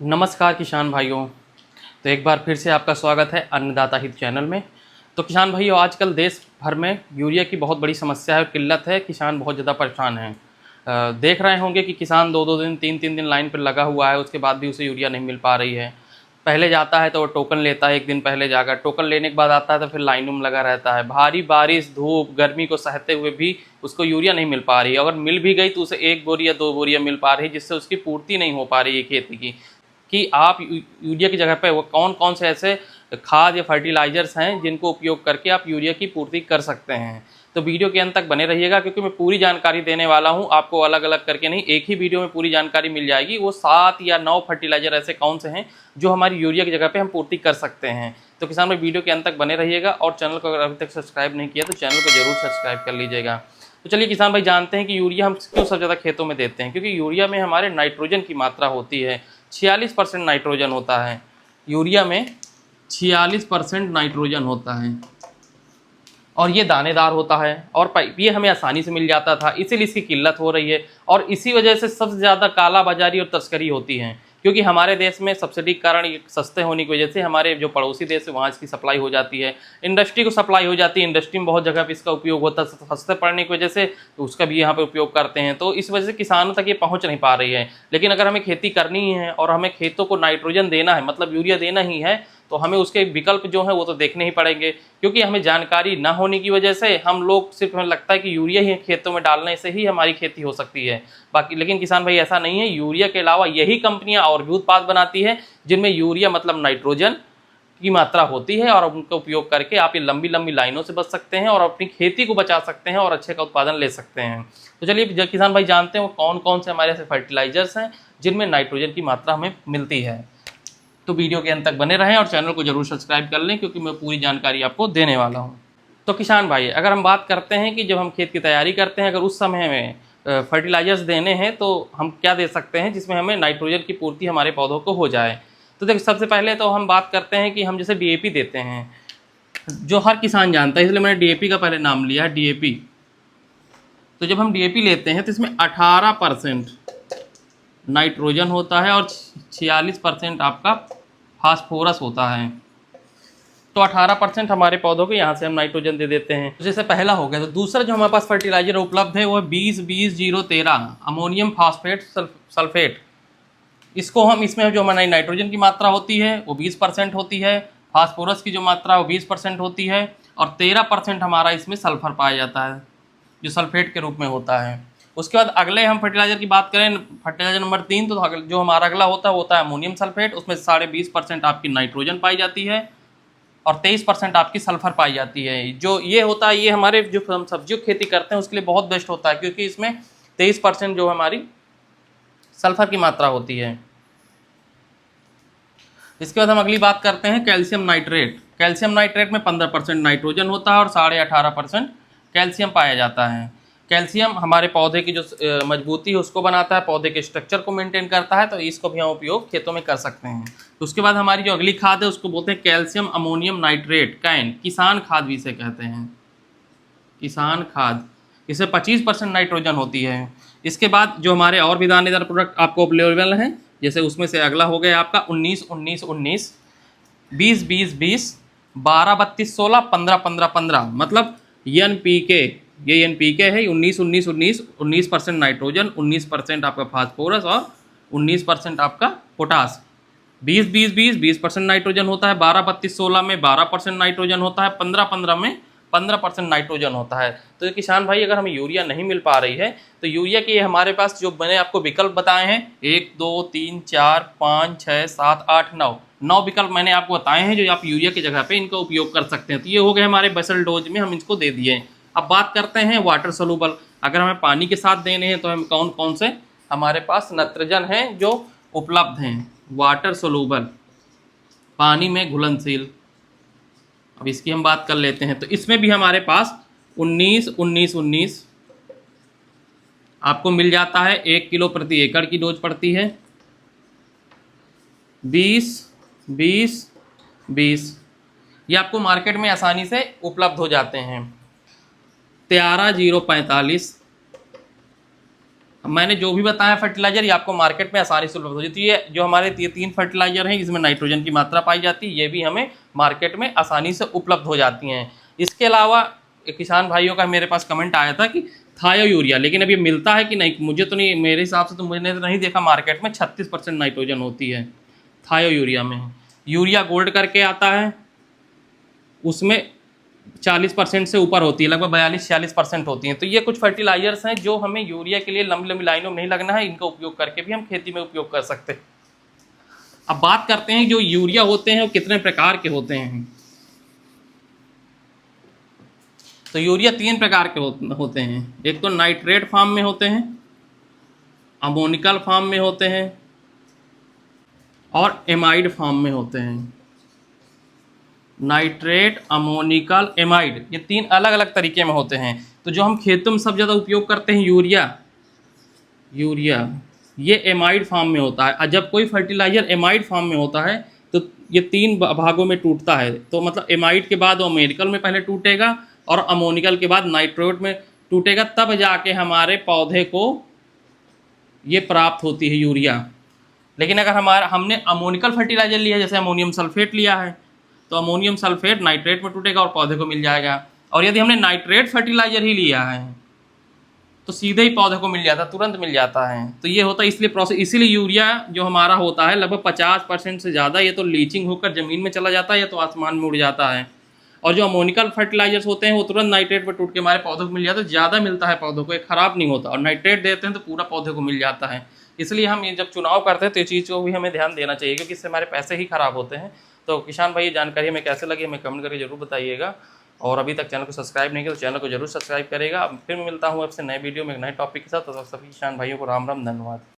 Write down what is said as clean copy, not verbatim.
नमस्कार किसान भाइयों। तो एक बार फिर से आपका स्वागत है अन्नदाता हित चैनल में। तो किसान भाइयों, आजकल देश भर में यूरिया की बहुत बड़ी समस्या है, किल्लत है, किसान बहुत ज़्यादा परेशान हैं। देख रहे होंगे कि किसान दो दो दिन तीन तीन दिन लाइन पर लगा हुआ है, उसके बाद भी उसे यूरिया नहीं मिल पा रही है। पहले जाता है तो वो टोकन लेता है, एक दिन पहले जाकर टोकन लेने के बाद आता है तो फिर लाइनों में लगा रहता है। भारी बारिश, धूप, गर्मी को सहते हुए भी उसको यूरिया नहीं मिल पा रही है। अगर मिल भी गई तो उसे 1 बोरी या 2 बोरियाँ मिल पा रही है, जिससे उसकी पूर्ति नहीं हो पा रही है खेती की। कि आप यूरिया की जगह पे वो कौन कौन से ऐसे खाद या फर्टिलाइजर्स हैं जिनको उपयोग करके आप यूरिया की पूर्ति कर सकते हैं। तो वीडियो के अंत तक बने रहिएगा, क्योंकि मैं पूरी जानकारी देने वाला हूं आपको, अलग अलग करके नहीं, एक ही वीडियो में पूरी जानकारी मिल जाएगी। वो 7 या 9 फर्टिलाइजर ऐसे कौन से हैं जो हमारी यूरिया की जगह पे हम पूर्ति कर सकते हैं। तो किसान भाई, वीडियो के अंत तक बने रहिएगा और चैनल को अगर अभी तक सब्सक्राइब नहीं किया तो चैनल को जरूर सब्सक्राइब कर लीजिएगा। तो चलिए किसान भाई, जानते हैं कि यूरिया हम क्यों सबसे ज़्यादा खेतों में देते हैं। क्योंकि यूरिया में हमारे नाइट्रोजन की मात्रा होती है, 46% नाइट्रोजन होता है। यूरिया में 46% नाइट्रोजन होता है और ये दानेदार होता है और ये हमें आसानी से मिल जाता था, इसीलिए इसकी किल्लत हो रही है। और इसी वजह से सबसे ज़्यादा काला बाजारी और तस्करी होती है, क्योंकि हमारे देश में सब्सिडी के कारण, ये सस्ते होने की वजह से हमारे जो पड़ोसी देश है वहाँ इसकी सप्लाई हो जाती है, इंडस्ट्री को सप्लाई हो जाती है। इंडस्ट्री में बहुत जगह पे इसका उपयोग होता है, सस्ते पड़ने की वजह से तो उसका भी यहाँ पे उपयोग करते हैं। तो इस वजह से किसानों तक ये पहुँच नहीं पा रही है। लेकिन अगर हमें खेती करनी है और हमें खेतों को नाइट्रोजन देना है, मतलब यूरिया देना ही है, तो हमें उसके विकल्प जो है वो तो देखने ही पड़ेंगे। क्योंकि हमें जानकारी ना होने की वजह से हम लोग सिर्फ, हमें लगता है कि यूरिया ही खेतों में डालने से ही हमारी खेती हो सकती है। बाकी लेकिन किसान भाई, ऐसा नहीं है। यूरिया के अलावा यही कंपनियां और भी उत्पाद बनाती है जिनमें यूरिया मतलब नाइट्रोजन की मात्रा होती है, और उनका उपयोग करके आप ये लंबी लंबी लाइनों से बच सकते हैं और अपनी खेती को बचा सकते हैं और अच्छे का उत्पादन ले सकते हैं। तो चलिए किसान भाई, जानते हैं वो कौन कौन से हमारे ऐसे फर्टिलाइजर्स हैं जिनमें नाइट्रोजन की मात्रा हमें मिलती है। तो वीडियो के अंत तक बने रहें और चैनल को जरूर सब्सक्राइब कर लें, क्योंकि मैं पूरी जानकारी आपको देने वाला हूं। तो किसान भाई, अगर हम बात करते हैं कि जब हम खेत की तैयारी करते हैं, अगर उस समय में फर्टिलाइजर्स देने हैं तो हम क्या दे सकते हैं जिसमें हमें नाइट्रोजन की पूर्ति हमारे पौधों को हो जाए। तो देखिए, सबसे पहले तो हम बात करते हैं कि हम जैसे डीएपी देते हैं, जो हर किसान जानता है, इसलिए मैंने डीएपी का पहले नाम लिया, डीएपी। तो जब हम डीएपी लेते हैं तो इसमें 18% नाइट्रोजन होता है और 46% आपका फास्फोरस होता है। तो 18% हमारे पौधों को यहाँ से हम नाइट्रोजन दे देते हैं। तो जैसे पहला हो गया। तो दूसरा जो हमारे पास फर्टिलाइजर उपलब्ध है वो है 20-20-0-13 अमोनियम फास्फेट सल्फेट। इसको हम, इसमें जो हमारी नाइट्रोजन की मात्रा होती है वो 20% होती है, फास्फोरस की जो मात्रा वो 20% होती है, और 13% हमारा इसमें सल्फर पाया जाता है जो सल्फेट के रूप में होता है। उसके बाद अगले हम फर्टिलाइजर की बात करें, फर्टिलाइजर नंबर 3, तो जो हमारा अगला होता है अमोनियम सल्फेट। उसमें 20.5% आपकी नाइट्रोजन पाई जाती है और 23% आपकी सल्फर पाई जाती है। जो ये होता है, ये हमारे जो हम सब्जियों की खेती करते हैं उसके लिए बहुत बेस्ट होता है, क्योंकि इसमें 23% जो हमारी सल्फर की मात्रा होती है। इसके बाद हम अगली बात करते हैं कैल्शियम नाइट्रेट। कैल्शियम नाइट्रेट में 15% नाइट्रोजन होता है और 18.5% कैल्शियम पाया जाता है। कैल्शियम हमारे पौधे की जो मजबूती है उसको बनाता है, पौधे के स्ट्रक्चर को मेंटेन करता है, तो इसको भी हम उपयोग खेतों में कर सकते हैं। तो उसके बाद हमारी जो अगली खाद है उसको बोलते हैं कैल्शियम अमोनियम नाइट्रेट, कैन, किसान खाद भी इसे कहते हैं, किसान खाद। इसमें 25% नाइट्रोजन होती है। इसके बाद जो हमारे और भी दानेदार प्रोडक्ट आपको अवेलेबल हैं, जैसे उसमें से अगला हो गया आपका 19-19-19, 20-20-20, 12-32-16, 15-15-15, मतलब NPK। ये NPK है, 19-19-19, 19% नाइट्रोजन, 19% आपका फास्फोरस और 19% आपका पोटास। 20-20-20, 20% नाइट्रोजन होता है, 12-32-16 में 12% नाइट्रोजन होता है, 15-15 में 15% नाइट्रोजन होता है। तो किसान भाई, अगर हमें यूरिया नहीं मिल पा रही है तो यूरिया के हमारे पास जो मैंने आपको विकल्प बताए हैं, 1 2 3 4 5 6 7 8 9 विकल्प मैंने आपको बताए हैं जो आप यूरिया की जगह पे इनका उपयोग कर सकते हैं। तो ये हो गए हमारे बेसल डोज में, हम इसको दे दिए। अब बात करते हैं वाटर सोलूबल। अगर हमें पानी के साथ देने हैं तो हम कौन कौन से हमारे पास नाइट्रोजन हैं जो उपलब्ध हैं। वाटर सोलूबल, पानी में घुलनशील। अब इसकी हम बात कर लेते हैं। तो इसमें भी हमारे पास 19-19-19 आपको मिल जाता है। 1 किलो प्रति एकड़ की डोज पड़ती है। 20-20-20 ये आपको मार्केट में आसानी से उपलब्ध हो जाते हैं। 13-0-45, मैंने जो भी बताया फर्टिलाइजर ये आपको मार्केट में आसानी से उपलब्ध हो जाती है। जो हमारे ये 3 फर्टिलाइजर हैं जिसमें नाइट्रोजन की मात्रा पाई जाती है, ये भी हमें मार्केट में आसानी से उपलब्ध हो जाती हैं। इसके अलावा किसान भाइयों का मेरे पास कमेंट आया था कि थायो यूरिया, लेकिन अब ये मिलता है कि नहीं, मुझे तो नहीं, मेरे हिसाब से तो मैंने तो नहीं देखा मार्केट में। 36% नाइट्रोजन होती है थायो यूरिया में। यूरिया गोल्ड करके आता है, उसमें 40% से ऊपर होती है, लगभग 42-46% होती हैं। तो ये कुछ फर्टिलाइजर्स हैं जो हमें यूरिया के लिए लंबी लंबी लाइनों में नहीं लगना है, इनका उपयोग करके भी हम खेती में उपयोग कर सकते हैं। अब बात करते हैं जो यूरिया होते हैं वो कितने प्रकार के होते हैं। तो यूरिया 3 प्रकार के होते हैं। एक तो नाइट्रेट फॉर्म में होते हैं, अमोनिकल फॉर्म में होते हैं और एमाइड फॉर्म में होते हैं। नाइट्रेट, अमोनिकल, एमाइड, ये 3 अलग अलग तरीके में होते हैं। तो जो हम खेतों में सब ज़्यादा उपयोग करते हैं यूरिया ये एमाइड फॉर्म में होता है। और जब कोई फर्टिलाइजर एमाइड फॉर्म में होता है तो ये 3 भागों में टूटता है। तो मतलब एमाइड के बाद वो अमोनिकल में पहले टूटेगा और अमोनिकल के बाद नाइट्रेट में टूटेगा, तब जाके हमारे पौधे को ये प्राप्त होती है यूरिया। लेकिन अगर हमने अमोनिकल फर्टिलाइजर लिया, जैसे अमोनियम सल्फेट लिया है, तो अमोनियम सल्फेट नाइट्रेट में टूटेगा और पौधे को मिल जाएगा। और यदि हमने नाइट्रेट फर्टिलाइजर ही लिया है तो सीधे ही पौधे को मिल जाता है, तुरंत मिल जाता है। तो ये होता है इसलिए प्रोसेस, इसीलिए यूरिया जो हमारा होता है लगभग 50% से ज़्यादा ये तो लीचिंग होकर ज़मीन में चला जाता है या तो आसमान में उड़ जाता है। और जो अमोनिकल फर्टिलाइजर्स होते हैं वो तुरंत नाइट्रेट पर टूट के हमारे पौधों को मिल जाता है, ज़्यादा मिलता है पौधों को, ये ख़राब नहीं होता। और नाइट्रेट देते हैं तो पूरा पौधे को मिल जाता है। इसलिए हम ये जब चुनाव करते हैं तो ये चीज़ को भी हमें ध्यान देना चाहिए, क्योंकि इससे हमारे पैसे ही खराब होते हैं। तो किसान भाई, ये जानकारी हमें कैसे लगी हमें कमेंट करके जरूर बताइएगा। और अभी तक चैनल को सब्सक्राइब नहीं किया तो चैनल को जरूर सब्सक्राइब करेगा। फिर मैं मिलता हूँ आपसे नए वीडियो में एक नए टॉपिक के साथ। तो सभी किसान भाइयों को राम राम, धन्यवाद।